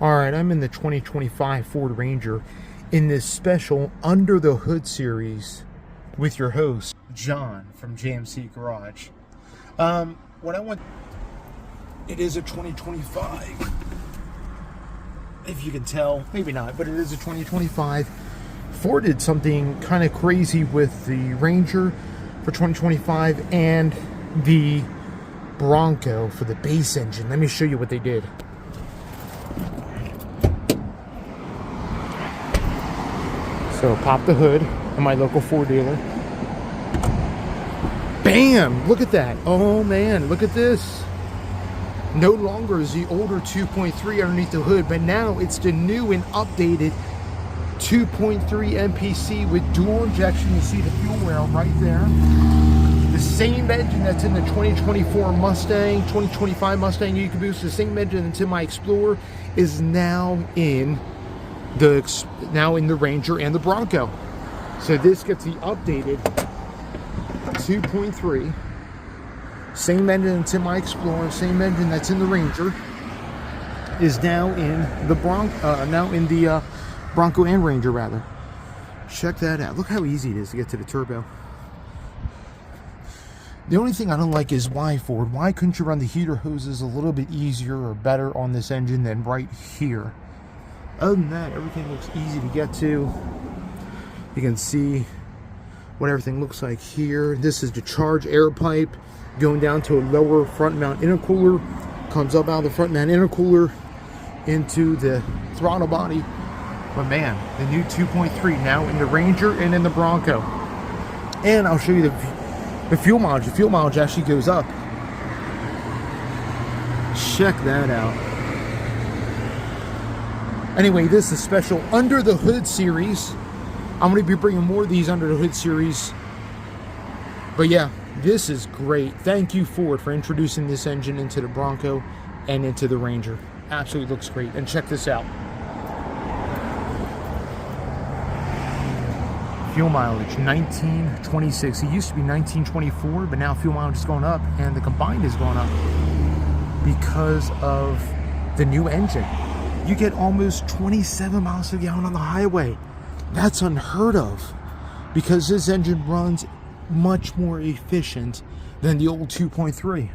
Alright, I'm in the 2025 Ford Ranger in this special Under the Hood series with your host, John from JMC Garage. What I want, it is a 2025, if you can tell, maybe not, but it is a 2025. Ford did something kind of crazy with the Ranger for 2025 and the Bronco for the base engine. Let me show you what they did. So pop the hood at my local Ford dealer. Bam! Look at that. Oh man, look at this. No longer is the older 2.3 underneath the hood, but now it's the new and updated 2.3 MPC with dual injection. You see the fuel rail right there. The same engine that's in the 2024 Mustang, 2025 Mustang Ecoboost, the same engine that's in my Explorer is now in the Ranger and the Bronco. So this gets the updated 2.3, same engine that's in my Explorer, same engine that's in the Ranger, is now in the Bronco and Ranger rather. Check that out. Look how easy it is to get to the turbo. The only thing I don't like is why, Ford, why couldn't you run the heater hoses a little bit easier or better on this engine than right here? Other than that, everything looks easy to get to. You can see what everything looks like here. This is the charge air pipe going down to a lower front mount intercooler. Comes up out of the front mount intercooler into the throttle body. But man, the new 2.3 now in the Ranger and in the Bronco. And I'll show you the fuel mileage. The fuel mileage actually goes up. Check that out. Anyway, this is a special Under the Hood series. I'm going to be bringing more of these Under the Hood series. But yeah, this is great. Thank you, Ford, for introducing this engine into the Bronco and into the Ranger. Absolutely looks great. And check this out. Fuel mileage, 1926. It used to be 1924, but now fuel mileage is going up, and the combined is going up because of the new engine. You get almost 27 miles per gallon on the highway. That's unheard of because this engine runs much more efficient than the old 2.3.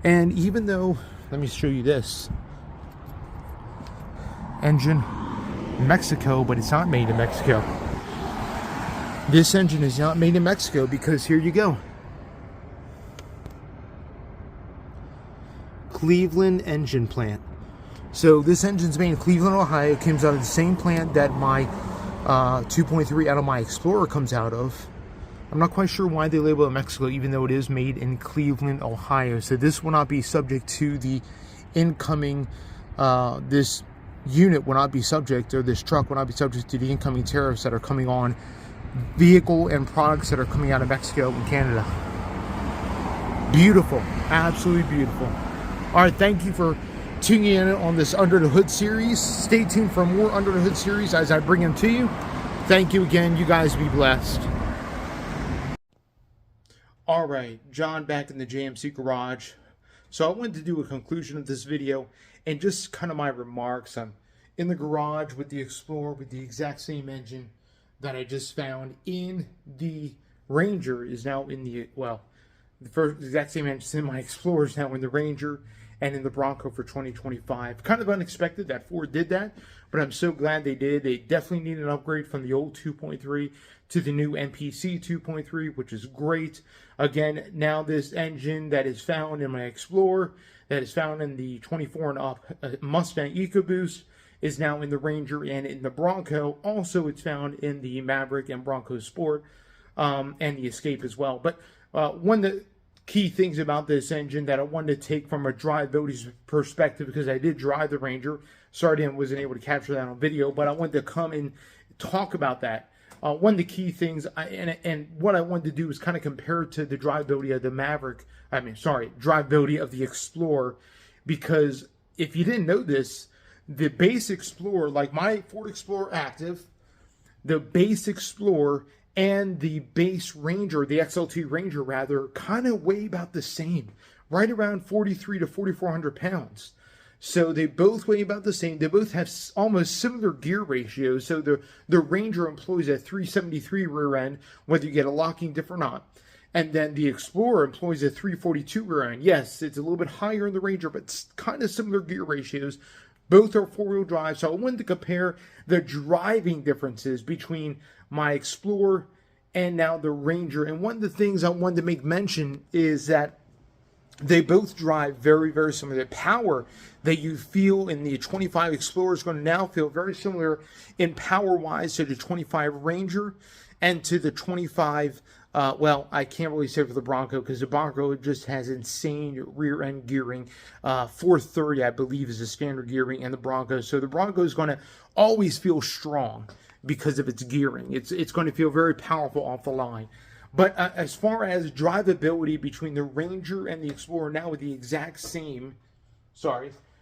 And even though, let me show you this engine, Mexico, but it's not made in Mexico. This engine is not made in Mexico because here you go. Cleveland engine plant. So this engine's made in Cleveland, Ohio. It comes out of the same plant that my 2.3 out of my Explorer comes out of. I'm not quite sure why they label it Mexico, even though it is made in Cleveland, Ohio. So this will not be subject to the incoming, this unit will not be subject, or this truck will not be subject to the incoming tariffs that are coming on vehicle and products that are coming out of Mexico and Canada. Beautiful. Absolutely beautiful. All right, thank you for tuning in on this Under the Hood series. Stay tuned for more Under the Hood series as I bring them to you. Thank you again. You guys be blessed. All right, John back in the JMC Garage. So I wanted to do a conclusion of this video and just kind of my remarks. I'm in the garage with the Explorer with the exact same engine that I just found in the Ranger is now in the, well, the first exact same engine in my Explorer is now in the Ranger and in the Bronco for 2025. Kind of unexpected that Ford did that, but I'm so glad they did. They definitely need an upgrade from the old 2.3 to the new MPC 2.3, which is great. Again, now this engine that is found in my Explorer, that is found in the 24 and up Mustang Ecoboost, is now in the Ranger and in the Bronco. Also, it's found in the Maverick and Bronco Sport and the Escape as well. But one of the key things about this engine that I wanted to take from a drivability perspective, because I did drive the Ranger. Sorry I wasn't able to capture that on video, but I wanted to come and talk about that. One of the key things, and what I wanted to do is kind of compare it to the drivability of the drivability of the Explorer, because if you didn't know this, the base Explorer, like my Ford Explorer Active, the base Explorer and the base Ranger, the XLT Ranger rather, kind of weigh about the same, right around 43 to 4,400 pounds. So they both weigh about the same. They both have almost similar gear ratios. So the Ranger employs a 373 rear end, whether you get a locking diff or not. And then the Explorer employs a 342 rear end. Yes, it's a little bit higher in the Ranger, but it's kind of similar gear ratios. Both are four-wheel drive. So I wanted to compare the driving differences between my Explorer and now the Ranger. And one of the things I wanted to make mention is that they both drive very, very similar. The power that you feel in the 25 Explorer is going to now feel very similar in power-wise to the 25 Ranger and to the 25, well, I can't really say for the Bronco because the Bronco just has insane rear-end gearing. 430, I believe, is the standard gearing in the Bronco. So the Bronco is going to always feel strong because of its gearing. It's going to feel very powerful off the line. But as far as drivability between the Ranger and the Explorer, now with the exact same MPC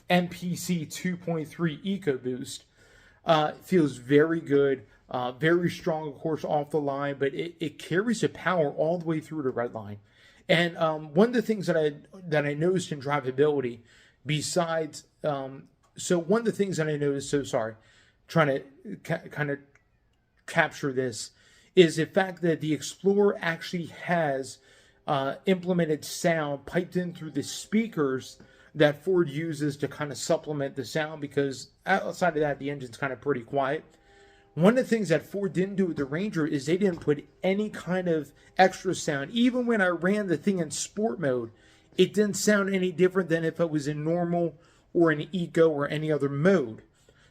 2.3 EcoBoost, feels very good, very strong, of course, off the line, but it carries the power all the way through the red line. And one of the things that I noticed in drivability, besides, trying to kind of capture this, is the fact that the Explorer actually has implemented sound piped in through the speakers that Ford uses to kind of supplement the sound, because outside of that, the engine's kind of pretty quiet. One of the things that Ford didn't do with the Ranger is they didn't put any kind of extra sound. Even when I ran the thing in sport mode, it didn't sound any different than if it was in normal or in eco or any other mode.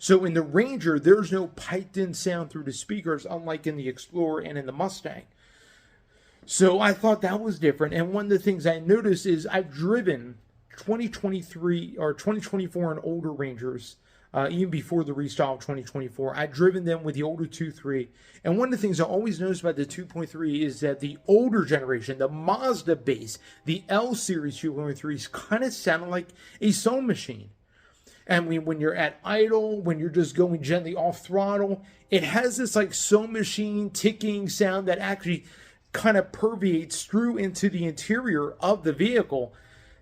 So in the Ranger, there's no piped-in sound through the speakers, unlike in the Explorer and in the Mustang. So I thought that was different. And one of the things I noticed is I've driven 2023 or 2024 and older Rangers, even before the restyle of 2024. I've driven them with the older 2.3. And one of the things I always noticed about the 2.3 is that the older generation, the Mazda base, the L Series 2.3s, kind of sounded like a sewing machine. And when you're at idle, when you're just going gently off throttle, it has this like sewing machine ticking sound that actually kind of permeates through into the interior of the vehicle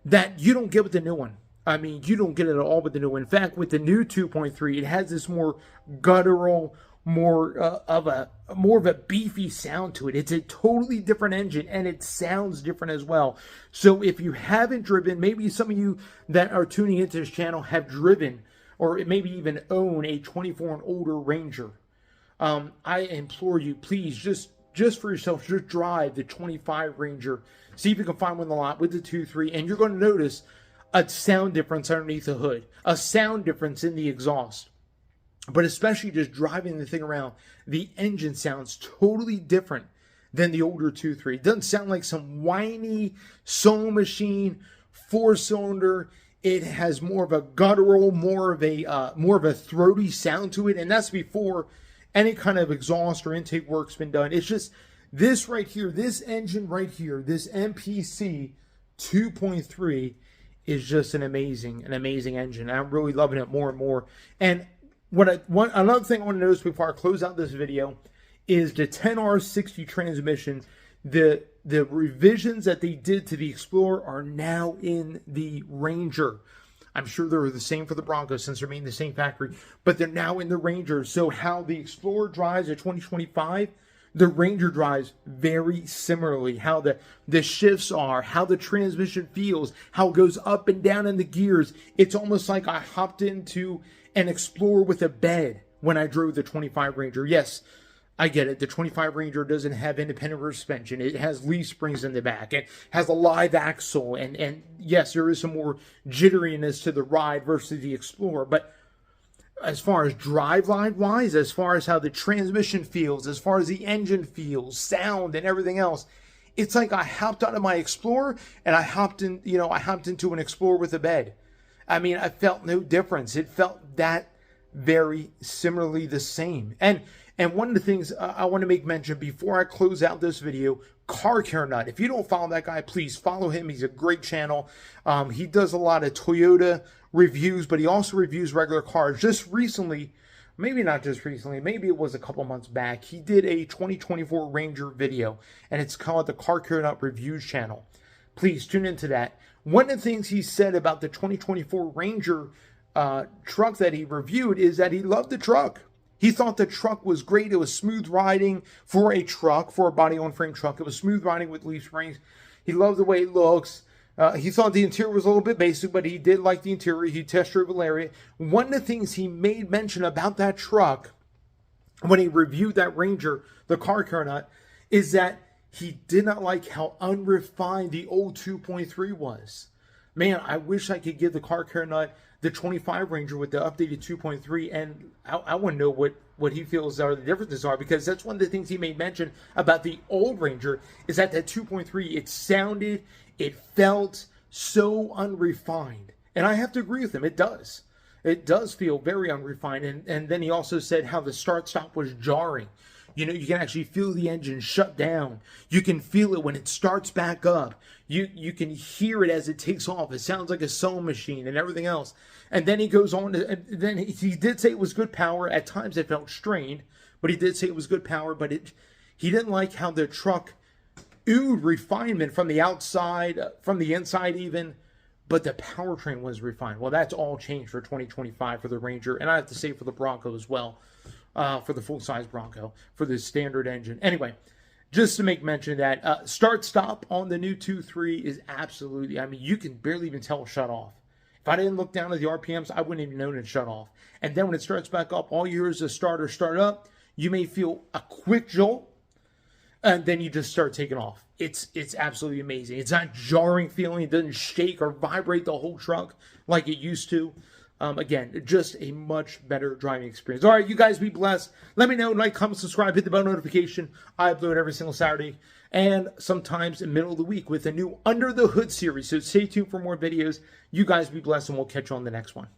that you don't get with the new one. I mean, you don't get it at all with the new one. In fact, with the new 2.3, it has this more guttural, more of a beefy sound to it. It's a totally different engine, and it sounds different as well. So if you haven't driven, maybe some of you that are tuning into this channel have driven, or maybe even own a 24 and older Ranger, I implore you, please, just for yourself, just drive the 25 Ranger. See if you can find one in the lot with the 2.3, and you're going to notice a sound difference underneath the hood, a sound difference in the exhaust. But especially just driving the thing around, the engine sounds totally different than the older 2.3. It doesn't sound like some whiny sewing machine, four-cylinder. It has more of a guttural, more of a throaty sound to it, and that's before any kind of exhaust or intake work's been done. It's just this right here, this engine right here, this MPC 2.3 is just an amazing engine. I'm really loving it more and more. And another thing I want to notice before I close out this video is the 10R60 transmission. The revisions that they did to the Explorer are now in the Ranger. I'm sure they're the same for the Bronco since they're made in the same factory, but they're now in the Ranger. So how the Explorer drives at 2025, the Ranger drives very similarly. How the shifts are, how the transmission feels, how it goes up and down in the gears. It's almost like I hopped into an Explorer with a bed when I drove the 25 Ranger. Yes, I get it. The 25 Ranger doesn't have independent rear suspension. It has leaf springs in the back. It has a live axle. And yes, there is some more jitteriness to the ride versus the Explorer. But as far as driveline-wise, as far as how the transmission feels, as far as the engine feels, sound, and everything else, it's like I hopped out of my Explorer and I hopped into an Explorer with a bed. I mean, I felt no difference. It felt that very similarly the same. And one of the things I want to make mention before I close out this video, Car Care Nut. If you don't follow that guy, please follow him. He's a great channel. He does a lot of Toyota reviews, but he also reviews regular cars. Just recently, maybe not just recently, maybe it was a couple months back, he did a 2024 Ranger video, and it's called the Car Care Nut Reviews channel. Please tune into that. One of the things he said about the 2024 Ranger truck that he reviewed is that he loved the truck. He thought the truck was great. It was smooth riding for a truck, for a body-on-frame truck. It was smooth riding with leaf springs. He loved the way it looks. He thought the interior was a little bit basic, but he did like the interior. He test drove Valeria. One of the things he made mention about that truck when he reviewed that Ranger, the car care nut, is that he did not like how unrefined the old 2.3 was. Man, I wish I could give the car care nut the 25 Ranger with the updated 2.3, and I want to know what he feels are the differences are, because that's one of the things he made mention about the old Ranger is that 2.3, it sounded, it felt so unrefined. And I have to agree with him, it does. It does feel very unrefined. And then he also said how the start-stop was jarring. You know, you can actually feel the engine shut down. You can feel it when it starts back up. You can hear it as it takes off. It sounds like a sewing machine and everything else. And then he goes on to, and then he did say it was good power. At times it felt strained, but he did say it was good power. But he didn't like how the truck oozed refinement from the outside, from the inside even, but the powertrain was refined. Well, that's all changed for 2025 for the Ranger, and I have to say for the Bronco as well. For the full-size Bronco, for the standard engine. Anyway, just to make mention of that, start-stop on the new 2.3 is absolutely, I mean, you can barely even tell it shut off. If I didn't look down at the RPMs, I wouldn't even know it shut off. And then when it starts back up, all you hear is the starter start up. You may feel a quick jolt, and then you just start taking off. It's absolutely amazing. It's not jarring feeling. It doesn't shake or vibrate the whole truck like it used to. Again, just a much better driving experience. All right, you guys be blessed. Let me know, like, comment, subscribe, hit the bell notification. I upload every single Saturday and sometimes in the middle of the week with a new Under the Hood series. So stay tuned for more videos. You guys be blessed, and we'll catch you on the next one.